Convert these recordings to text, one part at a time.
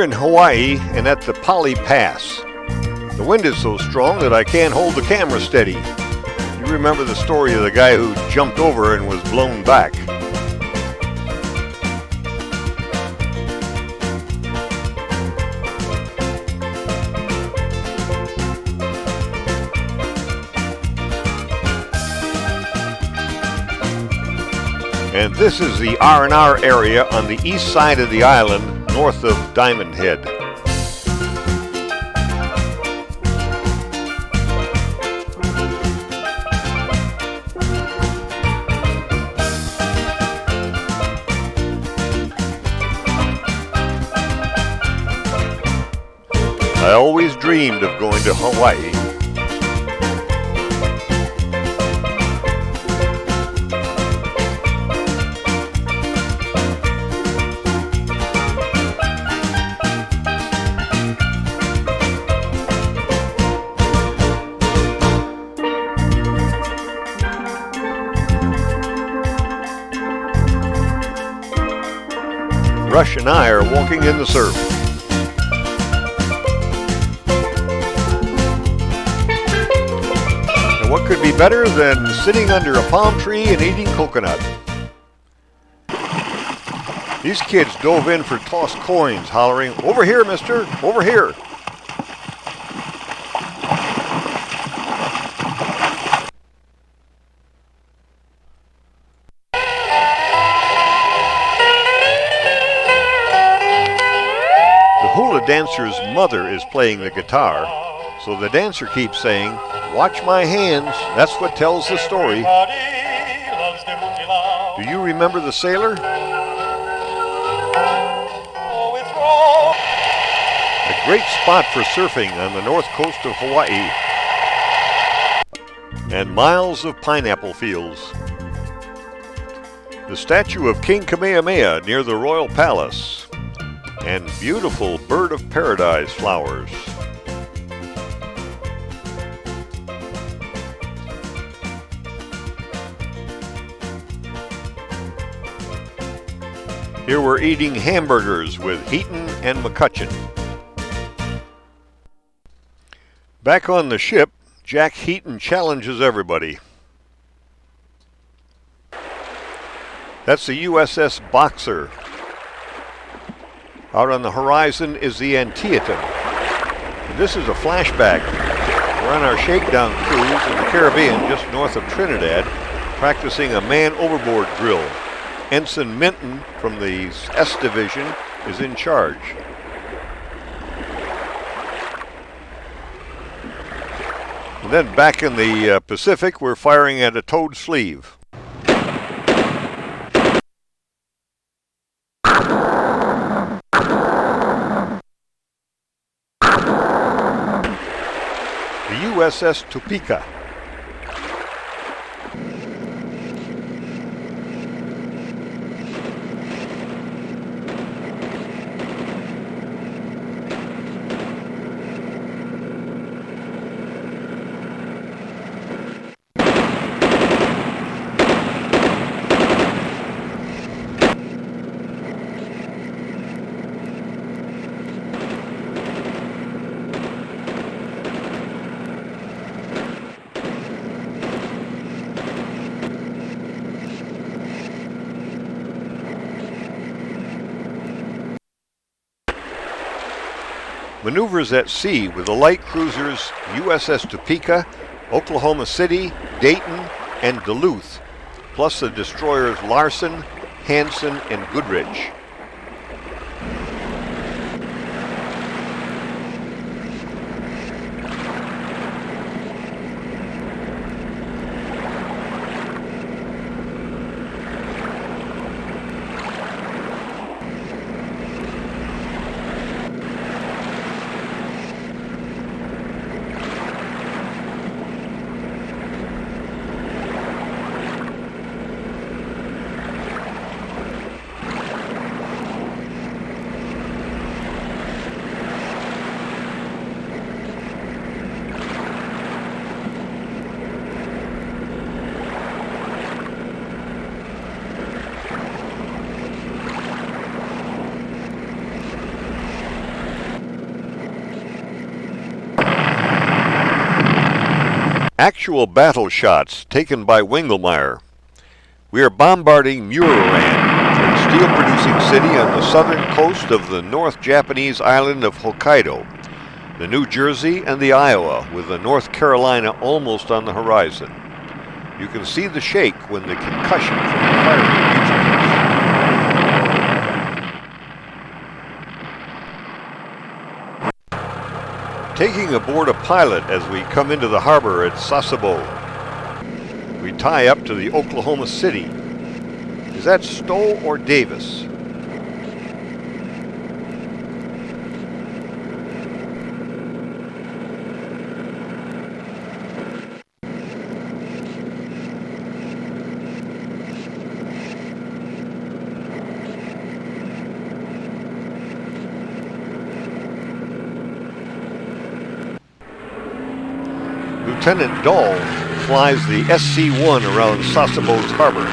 in Hawaii and at the Pali Pass. The wind is so strong that I can't hold the camera steady. You remember the story of the guy who jumped over and was blown back. And this is the R&R area on the east side of the island, north of Diamond Head. I always dreamed of going to Hawaii. Rush and I are walking in the surf. And what could be better than sitting under a palm tree and eating coconut? These kids dove in for tossed coins, hollering, "Over here, mister, over here." The dancer's mother is playing the guitar, so the dancer keeps saying, "Watch my hands, that's what tells the story." Do you remember the sailor? A great spot for surfing on the north coast of Hawaii. And miles of pineapple fields. The statue of King Kamehameha near the Royal Palace. And beautiful bird of paradise flowers. Here we're eating hamburgers with Heaton and McCutcheon. Back on the ship, Jack Heaton challenges everybody. That's the USS Boxer. Out on the horizon is the Antietam. And this is a flashback. We're on our shakedown cruise in the Caribbean just north of Trinidad, practicing a man overboard drill. Ensign Minton from the S Division is in charge. And then back in the Pacific, we're firing at a towed sleeve. USS Topeka. Maneuvers at sea with the light cruisers USS Topeka, Oklahoma City, Dayton, and Duluth, plus the destroyers Larson, Hanson, and Goodrich. Actual battle shots taken by Wingelmeyer. We are bombarding Muroran, a steel-producing city on the southern coast of the North Japanese island of Hokkaido, the New Jersey and the Iowa, with the North Carolina almost on the horizon. You can see the shake when the concussion from the firing reaches us. Taking aboard a pilot as we come into the harbor at Sasebo. We tie up to the Oklahoma City. Is that Stowe or Davis? Lieutenant Dahl flies the SC-1 around Sasebo's harbor.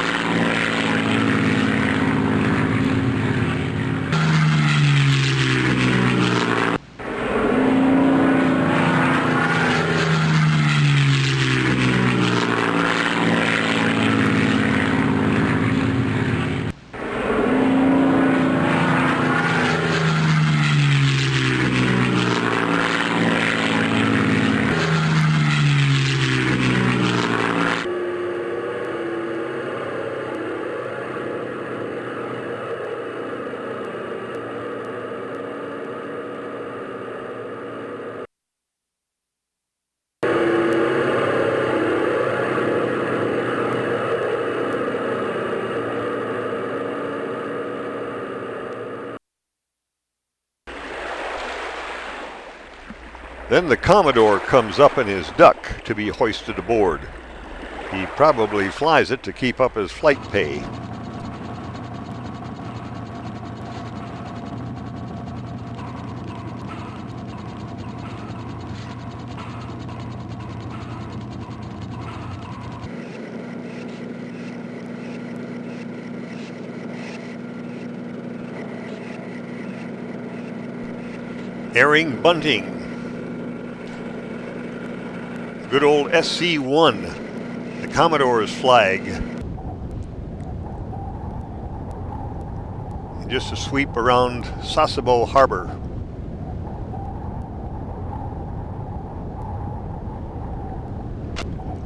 Then the Commodore comes up in his duck to be hoisted aboard. He probably flies it to keep up his flight pay. Airing bunting. Good old SC-1, the Commodore's flag. And just a sweep around Sasebo Harbor.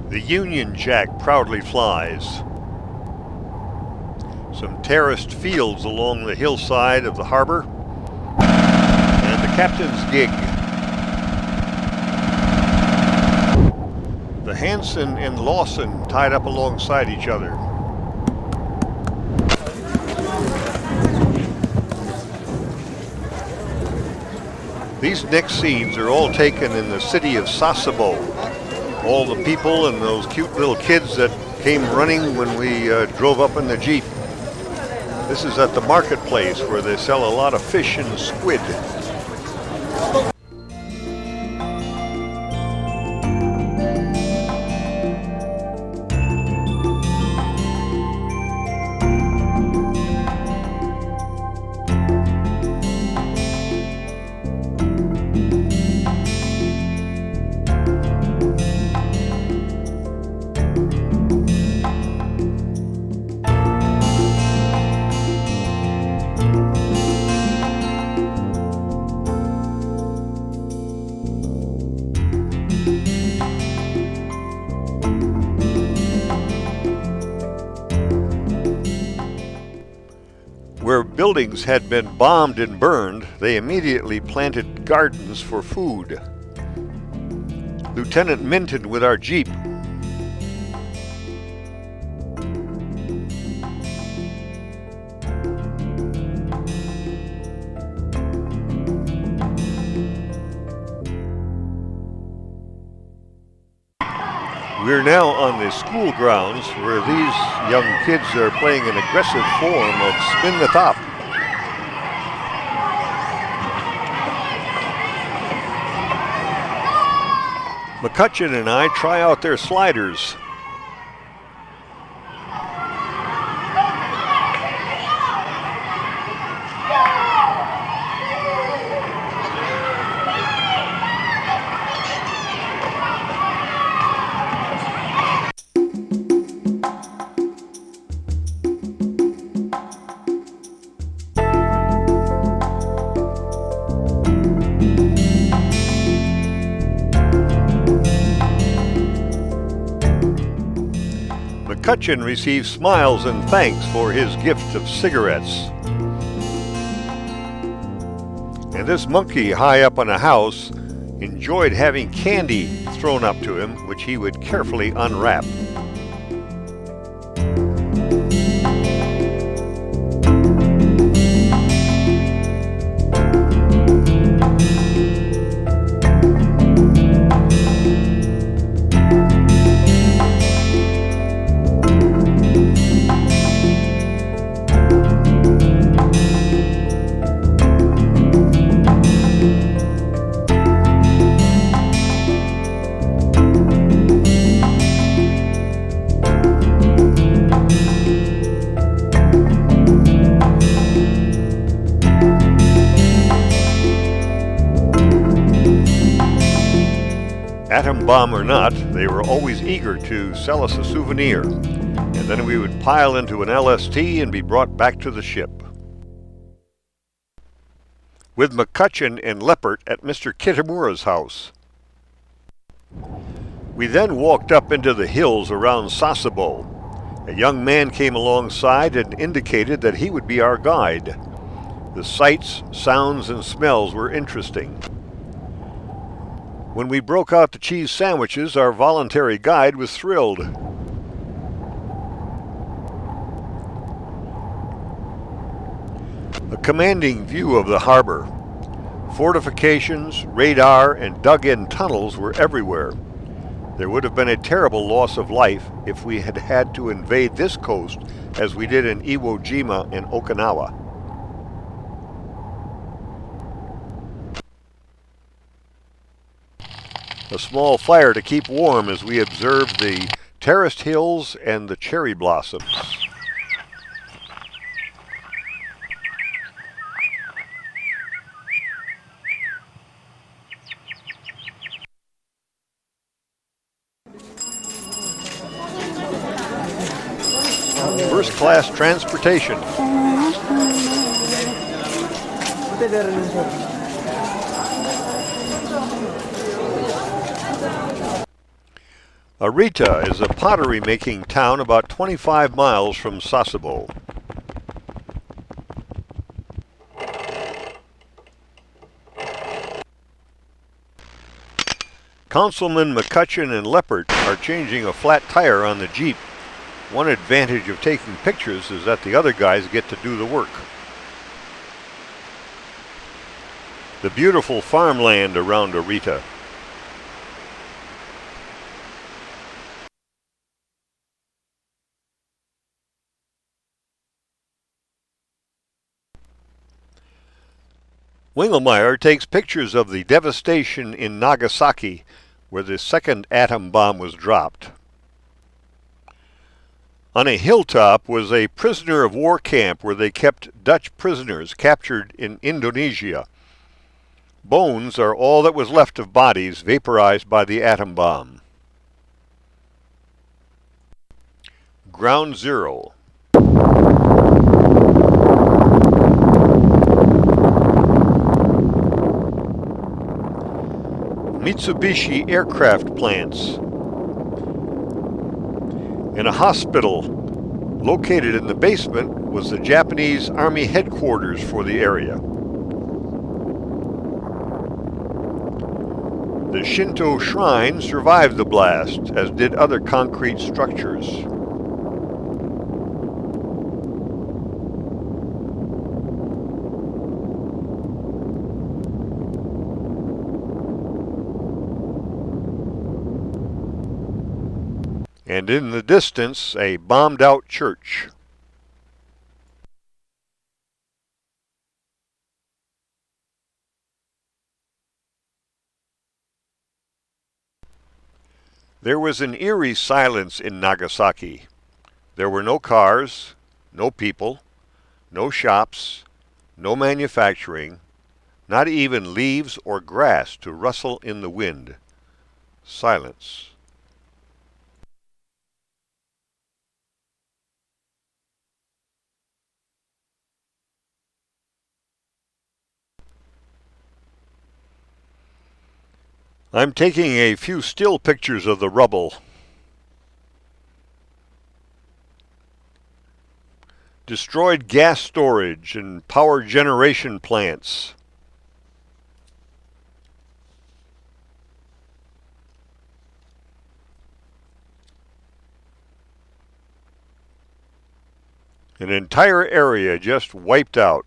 The Union Jack proudly flies. Some terraced fields along the hillside of the harbor. And the captain's gig. The Hansen and Lawson tied up alongside each other. These next scenes are all taken in the city of Sasebo. All the people and those cute little kids that came running when we drove up in the Jeep. This is at the marketplace where they sell a lot of fish and squid. Where buildings had been bombed and burned, they immediately planted gardens for food. Lieutenant Minton with our Jeep. We're now on the school grounds where these young kids are playing an aggressive form of spin the top. McCutcheon and I try out their sliders. McCutcheon received smiles and thanks for his gift of cigarettes. And this monkey high up on a house enjoyed having candy thrown up to him, which he would carefully unwrap. Atom bomb or not, they were always eager to sell us a souvenir, and then we would pile into an LST and be brought back to the ship. With McCutcheon and Leppert at Mr. Kitamura's house. We then walked up into the hills around Sasebo. A young man came alongside and indicated that he would be our guide. The sights, sounds, and smells were interesting. When we broke out the cheese sandwiches, our voluntary guide was thrilled. A commanding view of the harbor. Fortifications, radar, and dug-in tunnels were everywhere. There would have been a terrible loss of life if we had had to invade this coast as we did in Iwo Jima and Okinawa. A small fire to keep warm as we observed the terraced hills and the cherry blossoms. First class transportation. Arita is a pottery-making town about 25 miles from Sasebo. Councilman McCutcheon and Leppert are changing a flat tire on the Jeep. One advantage of taking pictures is that the other guys get to do the work. The beautiful farmland around Arita. Wingelmeyer takes pictures of the devastation in Nagasaki, where the second atom bomb was dropped. On a hilltop was a prisoner of war camp where they kept Dutch prisoners captured in Indonesia. Bones are all that was left of bodies vaporized by the atom bomb. Ground Zero. Mitsubishi aircraft plants. In a hospital located in the basement was the Japanese Army headquarters for the area. The Shinto shrine survived the blast, as did other concrete structures. And in the distance, a bombed-out church. There was an eerie silence in Nagasaki. There were no cars, no people, no shops, no manufacturing, not even leaves or grass to rustle in the wind. Silence. I'm taking a few still pictures of the rubble. destroyed gas storage and power generation plants. An entire area just wiped out.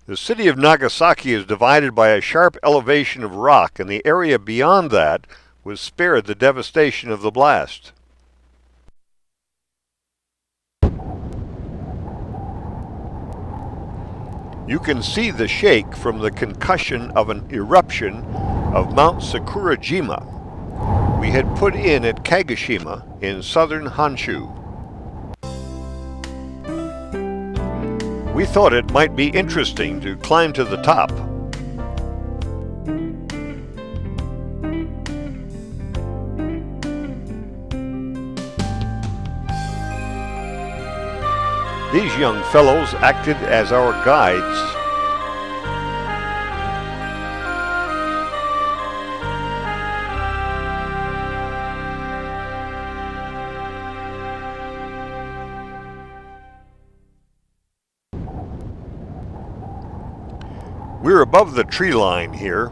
The city of Nagasaki is divided by a sharp elevation of rock, and the area beyond that was spared the devastation of the blast. You can see the shake from the concussion of an eruption of Mount Sakurajima we had put in at Kagoshima in southern Honshu. We thought it might be interesting to climb to the top. These young fellows acted as our guides. We're above the tree line here,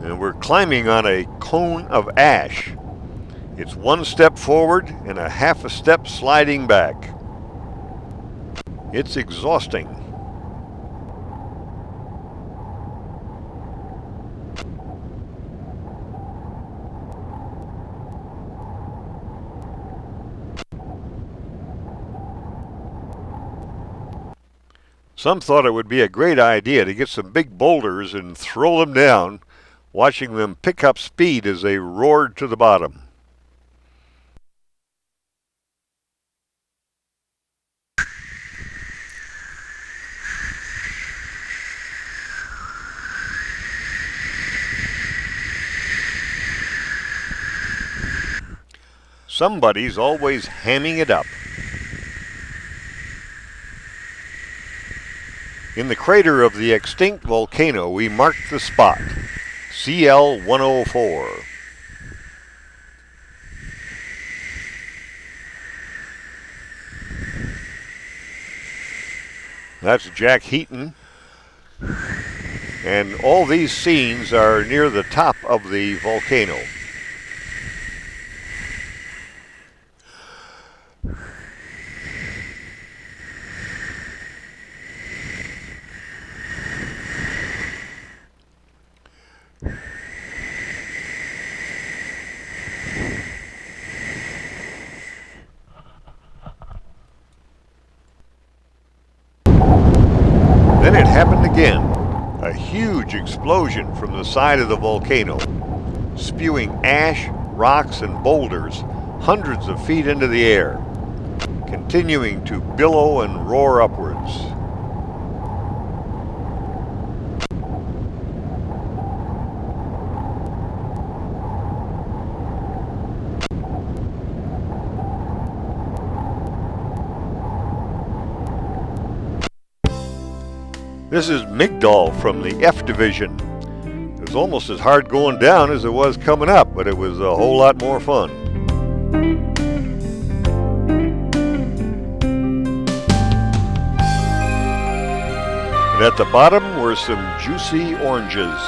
and we're climbing on a cone of ash. It's one step forward and a half a step sliding back. It's exhausting. Some thought it would be a great idea to get some big boulders and throw them down, watching them pick up speed as they roared to the bottom. Somebody's always hamming it up. In the crater of the extinct volcano, we marked the spot, CL 104. That's Jack Heaton. And all these scenes are near the top of the volcano. Then it happened again, a huge explosion from the side of the volcano, spewing ash, rocks, and boulders hundreds of feet into the air, continuing to billow and roar upwards. This is Migdal from the F Division. It was almost as hard going down as it was coming up, but it was a whole lot more fun. And at the bottom were some juicy oranges.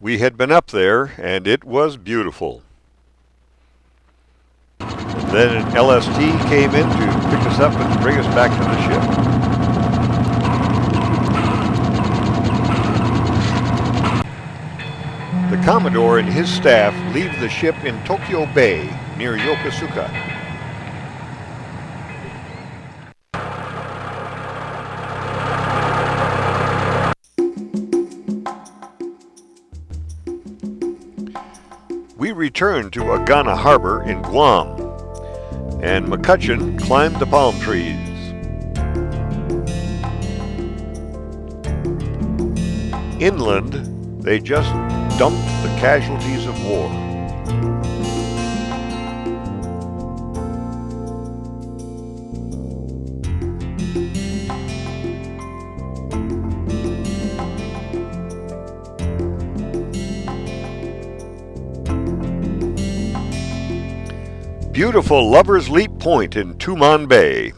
We had been up there, and it was beautiful. And then an LST came in to pick us up and bring us back to the ship. The Commodore and his staff leave the ship in Tokyo Bay near Yokosuka. We returned to Agana Harbor in Guam, and McCutcheon climbed the palm trees. Inland, they just dumped the casualties of war. beautiful Lover's Leap Point in Tumon Bay.